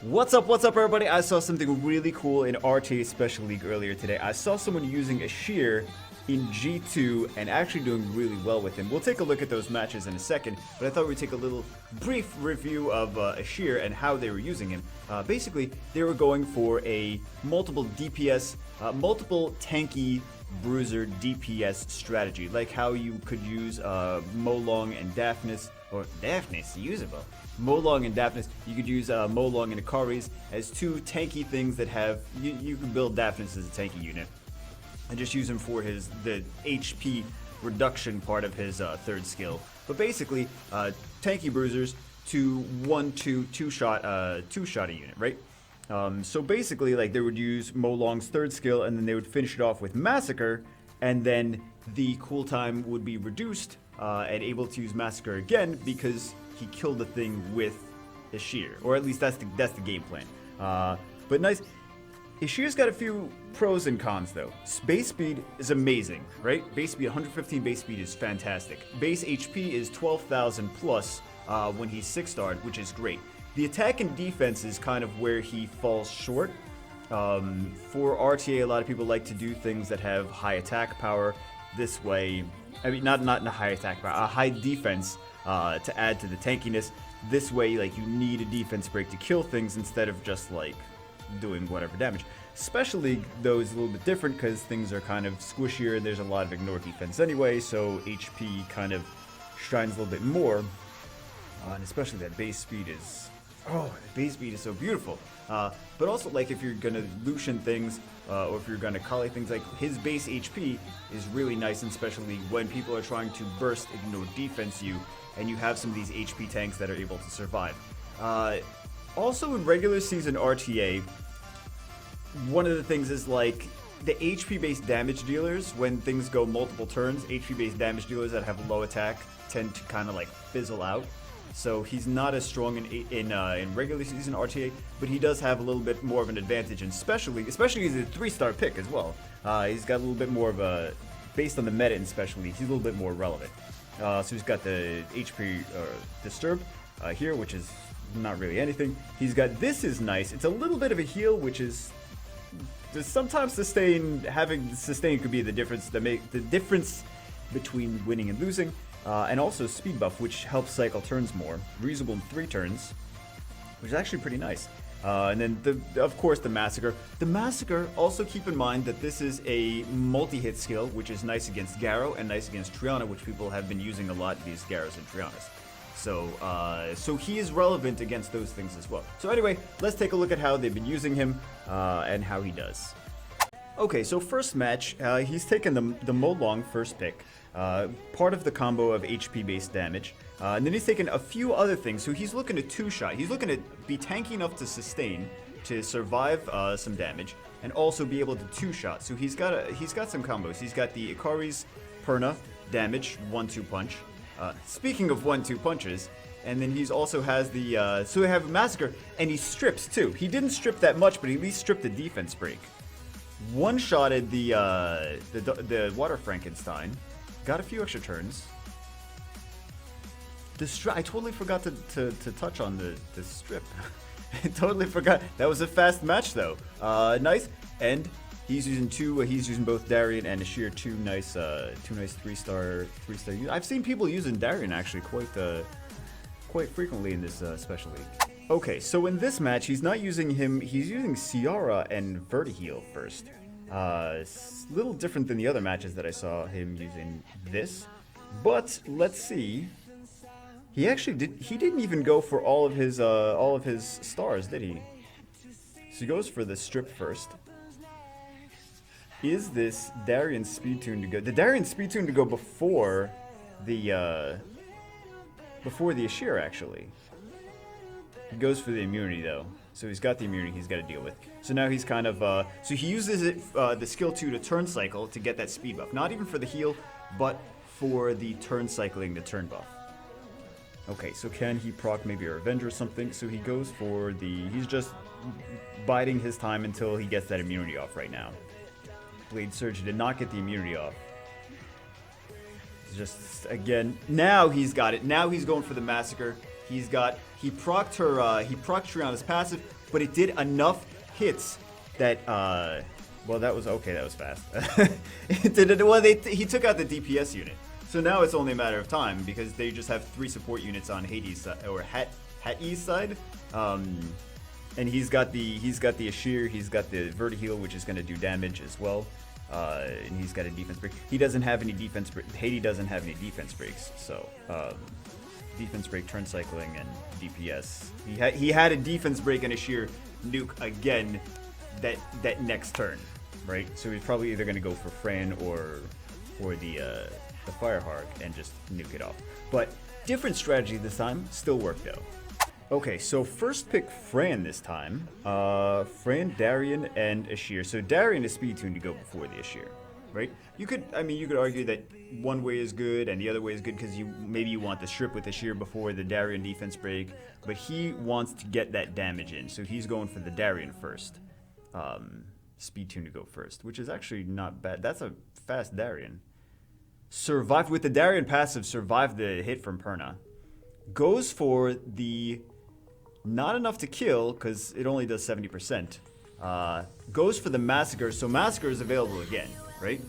What's up everybody? I saw something really cool in RTA Special League earlier today. I saw someone using Eshir in G2 and actually doing really well with him. We'll take a look at those matches in a second, but I thought we'd take a little brief review of Eshir and how they were using him. Basically, they were going for a multiple DPS, multiple tanky bruiser DPS strategy, like how you could use Molong and Daphnis, or Daphnis, usable. Molong and Daphnis, you could use Molong and Ikaris as two tanky things that have, you can build Daphnis as a tanky unit and just use him for the HP reduction part of his third skill. But basically, tanky bruisers to 2-shot a unit, right? So basically, like, they would use Molong's third skill and then they would finish it off with Massacre, and then the cooltime would be reduced and able to use Massacre again because he killed the thing with Eshir, or at least that's the game plan. But nice. Eshir's got a few pros and cons though. Base speed is amazing, right? Base speed, 115 base speed is fantastic. Base HP is 12,000 plus when he's 6-starred, which is great. The attack and defense is kind of where he falls short. For RTA, a lot of people like to do things that have high attack power. This way, I mean, not a high attack power, a high defense to add to the tankiness. This way, like, you need a defense break to kill things instead of just like doing whatever damage. Special League though is a little bit different because things are kind of squishier and there's a lot of ignore defense anyway, so HP kind of shines a little bit more. And especially that base speed is, the base speed is so beautiful. But also, like, if you're gonna Lucian things, or if you're gonna Kali things, like, his base HP is really nice in Special League when people are trying to burst ignore defense you, and you have some of these HP tanks that are able to survive. Also in regular season RTA, one of the things is, like, the HP-based damage dealers, when things go multiple turns, HP-based damage dealers that have low attack tend to kind of like fizzle out. So he's not as strong in regular season RTA, but he does have a little bit more of an advantage in Special League, especially he's a 3-star pick as well. He's got a little bit more of a, based on the meta in Special League, he's a little bit more relevant. So he's got the HP Disturb here, which is not really anything. He's got, this is nice, it's a little bit of a heal, which is, sometimes having sustain could be the difference between winning and losing. And also speed buff, which helps cycle turns more. Reusable in 3 turns, which is actually pretty nice. And then, of course, the Massacre. The Massacre, also keep in mind that this is a multi-hit skill, which is nice against Garo and nice against Triana, which people have been using a lot, these Garos and Trianas. So he is relevant against those things as well. So anyway, let's take a look at how they've been using him and how he does. Okay, so first match, he's taken the Molong first pick, part of the combo of HP-based damage, and then he's taken a few other things. So he's looking to 2-shot. He's looking to be tanky enough to sustain, to survive some damage, and also be able to 2-shot. So he's got some combos. He's got the Ikari's Perna damage 1-2 punch. Speaking of 1-2 punches, and then he's also has the so we have a Massacre, and he strips too. He didn't strip that much, but he at least stripped the defense break. One-shotted the Water Frankenstein, got a few extra turns. I totally forgot to touch on the strip. I totally forgot. That was a fast match though. Nice, and he's using both Darien and Eshir, two nice 3-star units. I've seen people using Darien actually quite frequently in this Special League. Okay, so in this match, he's not using him, he's using Ciara and Vertiheal first. Little different than the other matches that I saw him using this. But, let's see. He didn't even go for all of his stars, did he? So he goes for the strip first. Is this Darien speed tune to go? The Darien speed tune to go before the Eshir, actually. He goes for the immunity though, so he's got the immunity he's got to deal with. So now he's kind of so he uses it the skill 2 to turn cycle to get that speed buff. Not even for the heal, but for the turn cycling, the turn buff. Okay, so can he proc maybe a Revenge or something? So he goes for he's just biding his time until he gets that immunity off right now. Blade Surge did not get the immunity off. Just again, now he's got it. Now he's going for the Massacre. He procced Triana's passive, but it did enough hits that, well, that was okay, that was fast. It did, well, he took out the DPS unit. So now it's only a matter of time because they just have 3 support units on Hades' side, or Hatie's side. And he's got the Eshir, he's got the Vertiheal, which is going to do damage as well. And he's got a defense break. He doesn't have any defense break. Hades doesn't have any defense breaks. So defense break, turn cycling, and DPS. He had a defense break and Eshir nuke again that next turn, right? So he's probably either going to go for Fran or the Firehawk and just nuke it off. But different strategy this time. Still worked though. Okay, so first pick Fran this time. Fran, Darian, and Eshir. So Darian is speed tuned to go before the Eshir, right? You could argue that one way is good and the other way is good because maybe you want the strip with Eshir before the Darian defense break, but he wants to get that damage in, so he's going for the Darian first. Speed tuned to go first, which is actually not bad. That's a fast Darian. Survived with the Darian passive, survived the hit from Perna. Goes for the not enough to kill because it only does 70%. Goes for the Massacre, so Massacre is available again, right?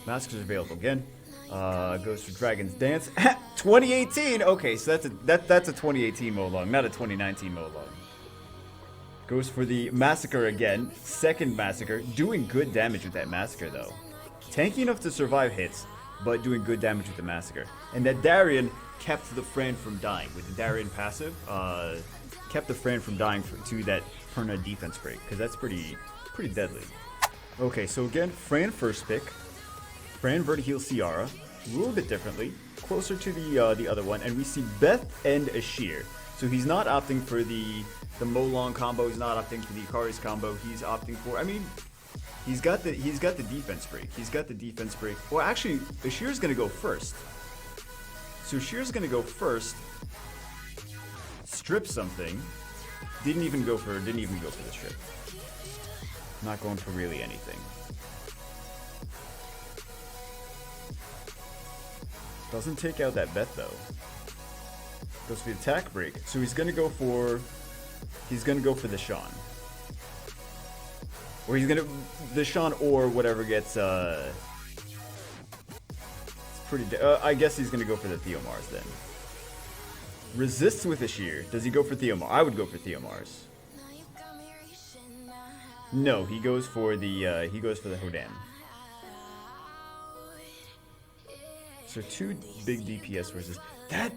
Massacre is available again. Goes for Dragon's Dance. 2018. Okay, so that's a 2018 Molong, not a 2019 Molong. Goes for the Massacre again. Second Massacre, doing good damage with that Massacre though. Tanky enough to survive hits, but doing good damage with the Massacre. And that Darian kept the Fran from dying with the Darian passive. Kept the Fran from dying to that Perna defense break because that's pretty deadly. Okay, so again, Fran first pick. Fran Vertiheal Ciara, a little bit differently, closer to the other one, and we see Beth and Eshir. So he's not opting for the Molong combo. He's not opting for the Ikari's combo. He's opting for, I mean, he's got the defense break. He's got the defense break. Well, actually, Eshir's gonna go first. So Eshir's gonna go first. Strip something. Didn't even go for the strip. Not going for really anything. Doesn't take out that Beth though. Goes for the attack break. So he's gonna go for the Sean. Or the Sean or whatever gets it's pretty I guess he's gonna go for the Theomars then. Resists with Eshir. Does he go for Theomar? I would go for Theomars. No, he goes for the Hodan. So 2 big DPS versus that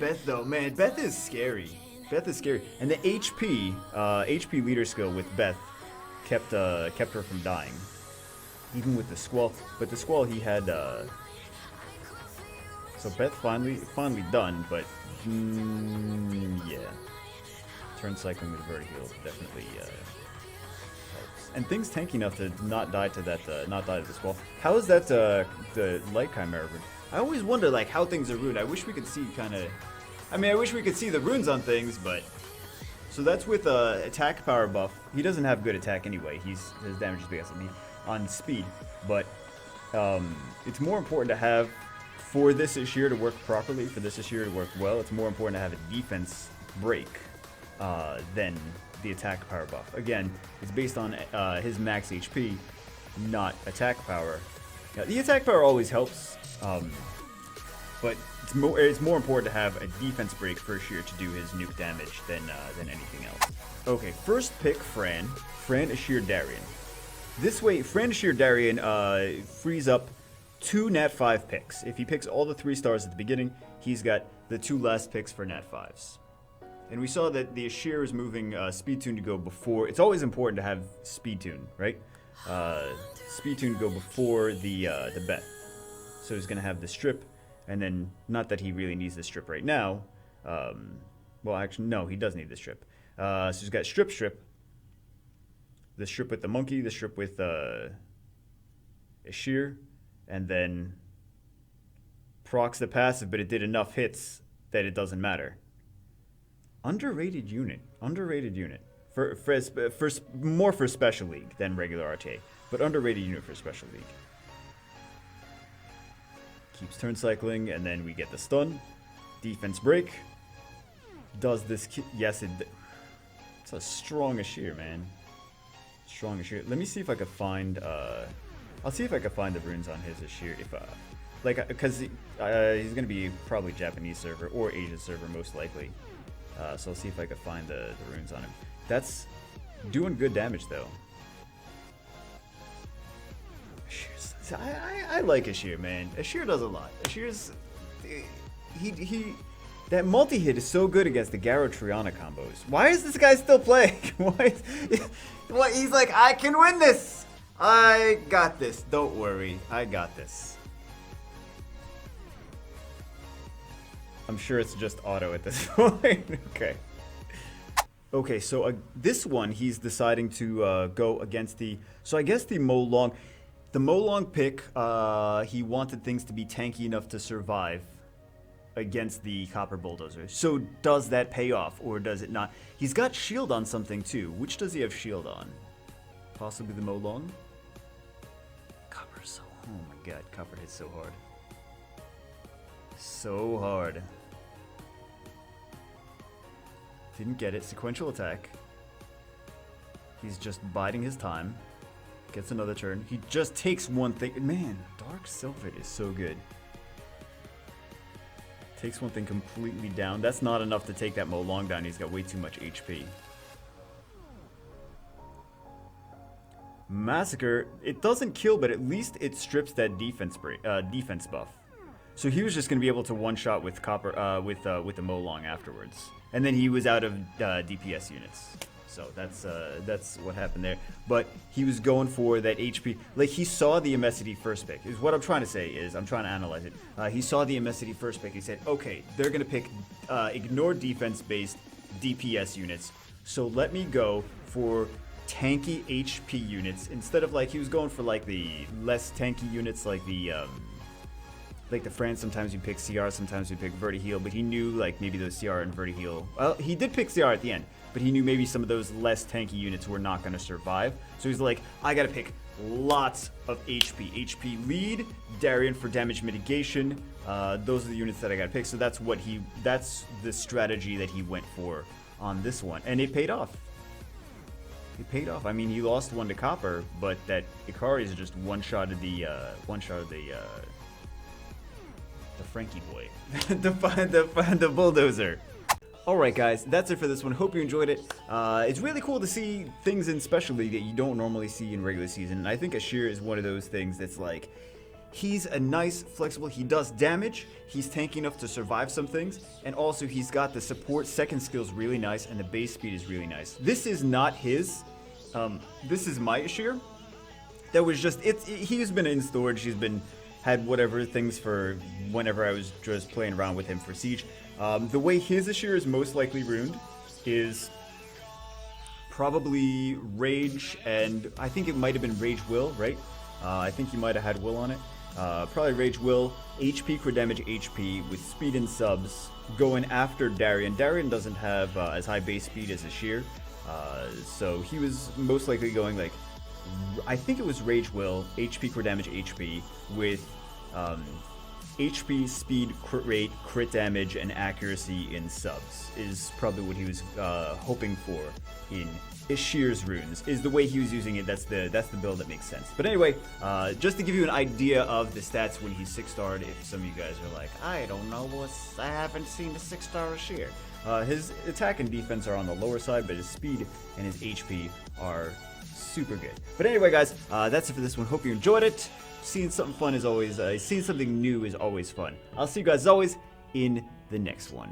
Beth though, man, Beth is scary. Beth is scary. And the HP leader skill with Beth kept her from dying. Even with the Squall. But the Squall he had so Beth finally done, but yeah. Turn cycling with Vertiheal definitely helps. And things tanky enough to not die to that the Squall. How is that the Light Chimera rune? I always wonder like how things are runed. I wish we could see I wish we could see the runes on things, but so that's with attack power buff. He doesn't have good attack anyway. His damage is based on speed, but it's more important to have for this Eshir to work properly, for this Eshir to work well. It's more important to have a defense break than the attack power buff. Again, it's based on his max HP, not attack power. Now, the attack power always helps, but it's more important to have a defense break for Eshir to do his nuke damage than anything else. Okay, first pick Fran Eshir Darian. This way, Fran Eshir Darian frees up 2 Nat 5 picks. If he picks all the 3 stars at the beginning, he's got the 2 last picks for Nat 5s. And we saw that the Eshir is moving Speed Tune to go before. It's always important to have Speed Tune, right? Speed Tune to go before the Beth. So he's going to have the strip, and then, not that he really needs the strip right now. Well, actually, no, he does need the strip. So he's got strip, the strip with the monkey, the strip with Eshir, and then procs the passive, but it did enough hits that it doesn't matter. Underrated unit. For more for Special League than regular RTA, but underrated unit for Special League. Keeps turn cycling, and then we get the stun. Defense break. Does this... Yes, it... It's a strong Eshir, man. Strong Eshir. Let me see if I could find, I'll see if I could find the runes on his Eshir, if, like, because he's going to be probably Japanese server, or Asian server, most likely. So I'll see if I could find the runes on him. That's doing good damage, though. I like Eshir, man. Eshir does a lot. Eshir's... That multi-hit is so good against the Garo Triana combos. Why is this guy still playing? He's like, I can win this! I got this. Don't worry. I got this. I'm sure it's just auto at this point. Okay. Okay, so this one, he's deciding to go against the... So I guess the Molong... The Molong pick, he wanted things to be tanky enough to survive against the Copper Bulldozer. So does that pay off, or does it not? He's got shield on something too. Which does he have shield on? Possibly the Molong? Copper so... Oh my god, Copper hits so hard. So hard. Didn't get it. Sequential attack. He's just biding his time. Gets another turn. He just takes one thing. Man, Dark Sylphid is so good. Takes one thing completely down. That's not enough to take that Molong down. He's got way too much HP. Massacre. It doesn't kill, but at least it strips that defense buff. So he was just going to be able to one-shot with Copper, with the Molong afterwards. And then he was out of DPS units. So that's what happened there. But he was going for that HP. Like, he saw the Emesity first pick. Is what I'm trying to say is, I'm trying to analyze it. He saw the Emesity first pick. He said, okay, they're going to pick ignore defense-based DPS units. So let me go for tanky HP units. Instead of, like, he was going for, like, the less tanky units, like the Fran, sometimes you pick CR, sometimes you pick Verti-Heal, but he knew, like, maybe those CR and Verti-Heal. Well, he did pick CR at the end, but he knew maybe some of those less tanky units were not going to survive. So he's like, I gotta pick lots of HP. HP lead, Darian for damage mitigation. Those are the units that I gotta pick. So that's the strategy that he went for on this one. And it paid off. It paid off. I mean, he lost one to Copper, but that Ikari's just one-shotted the Frankie boy. the bulldozer. Alright guys, that's it for this one. Hope you enjoyed it. It's really cool to see things in Special League that you don't normally see in regular season. And I think Eshir is one of those things that's like, he's a nice, flexible, he does damage, he's tanky enough to survive some things, and also he's got the support second skills really nice, and the base speed is really nice. This is not his. This is my Eshir. That was just, he's been in storage, had whatever things for whenever I was just playing around with him for Siege. The way his Eshir is most likely ruined is probably Rage, and I think it might have been Rage Will, right? I think he might have had Will on it. Probably Rage Will, HP, crit damage, HP, with speed and subs, going after Darian. Darian doesn't have as high base speed as Eshir, so he was most likely going like, I think it was Rage Will, HP, crit damage, HP, with HP, speed, crit rate, crit damage, and accuracy in subs is probably what he was hoping for in Eshir's runes, is the way he was using it. That's the build that makes sense. But anyway, just to give you an idea of the stats when he's 6-starred, if some of you guys are like, I don't know, I haven't seen the 6-star Eshir. His attack and defense are on the lower side, but his speed and his HP are super good. But anyway guys, that's it for this one. Hope you enjoyed it. Seeing something fun is always, seeing something new is always fun. I'll see you guys as always in the next one.